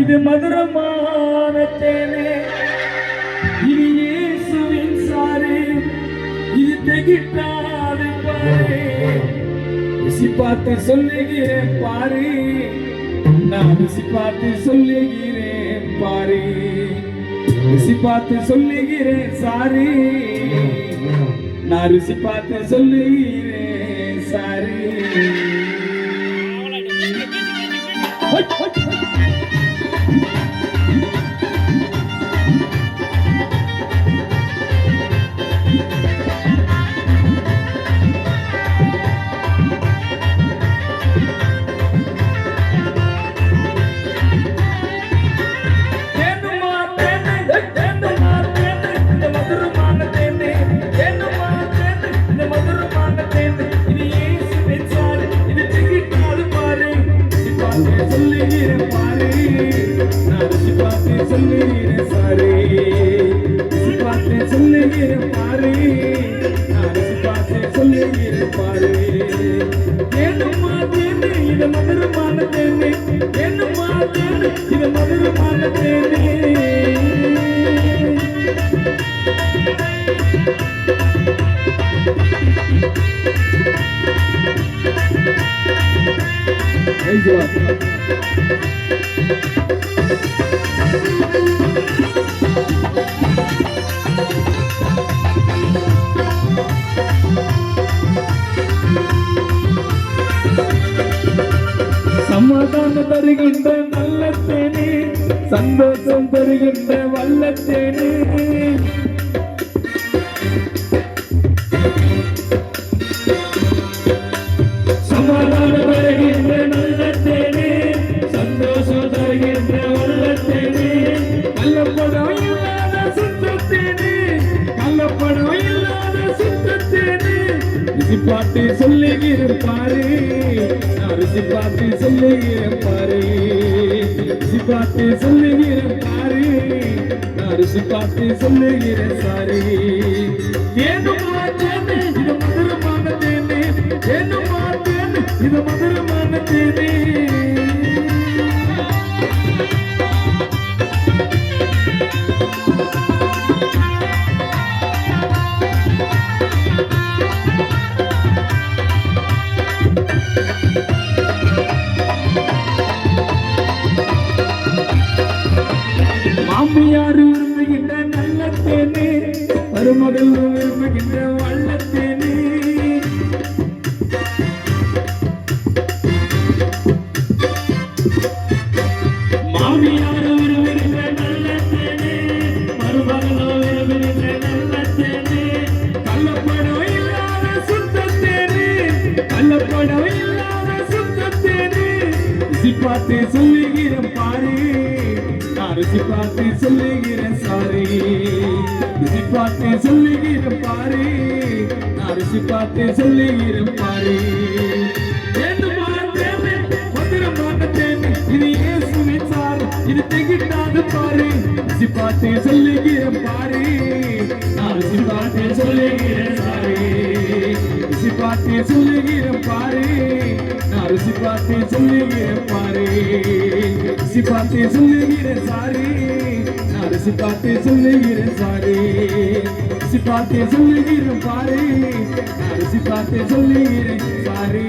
இது மதுரமான தேனே, இது இயேசுவின் சாறு, இது திகிட்டாது பாரு. ருசி பார்த்து சொல்லுகிறேன் பாரு, நான் ருசி பார்த்து சொல்லுகிறேன் பாரு. ருசி பார்த்து சொல்லுகிறேன் சாரி, நான் ருசி பார்த்து சொல்லுகிறேன் சாரி. சொல்லுகிறேன் பாரு, நான் ருசி பார்த்து சொல்லுகிறேன் சாரி. ருசி பார்த்து சொல்லுகிறேன் பாரு, நான் ருசி பார்த்து சொல்லுகிறேன் பாரு. ஏனுமா தேனே, இது மதுரமான தேனே, ஏனுமா தேனே, இது மதுரமான தேனே. சமாதானம் தருகின்ற நல்ல தேனே, சந்தோஷம் தருகின்ற வல்ல தேனே. சமாதானம் தருகின்ற நல்ல தேனே, சந்தோஷம் தருகின்ற வல்ல தேனே. கள்ளப்படம் இல்லாத சுத்த தேனே, கள்ளப்படம் இல்லாத சுத்த தேனே. ருசி பார்த்து சொல்லுகிறேன் பாரு, நான் ருசி பார்த்து சொல்லுகிறேன் பாரு. ருசி பார்த்து சொல்லுகிறேன் பாரு, நான் ருசி பார்த்து சொல்லுகிறேன் சாரி. ஏனுமா தேனே, இது மதுரமான தேனே, ஏனுமா தேனே, இது மதுரமான தேனே. மாமியார் விரும்புகின்ற நல்ல தேனே, மருமகள் விரும்புகின்ற வல்ல தேனே. மாமியார் விரும்புகின்ற நல்ல தேனே, மருமகள் விரும்புகின்ற நல்ல தேனே. கள்ளப்படம் இல்லாத சுத்த தேனே, கள்ளப்படம் இல்லாத சுத்த தேனே. ருசி பார்த்து சொல்லுகிறேன் பாரு, நான் ருசி பார்த்து சொல்லுகிறேன் சாரி. ருசி பார்த்து சொல்லுகிறேன் பாரு, நான் ருசி பார்த்து சொல்லுகிறேன் பாரு. ஏனுமா தேனே, மதுரமான தேனே, இது இயேசுவின் சாறு, இது திகிட்டாது பாரு. ருசி பார்த்து சொல்லுகிறேன் பாரு, நான் ருசி பார்த்து சொல்லுகிறேன் சாரி. ருசி பார்த்து சொல்லுகிறேன் பாரு, நான் ருசி பார்த்து சொல்லுகிறேன் பாரு. ருசி பார்த்து சொல்லுகிறேன் சாரி, நான் ருசி பார்த்து சொல்லுகிறேன் சாரி. ருசி பார்த்து சொல்லுகிறேன் பாரு, நான் ருசி பார்த்து சொல்லுகிறேன் சாரி.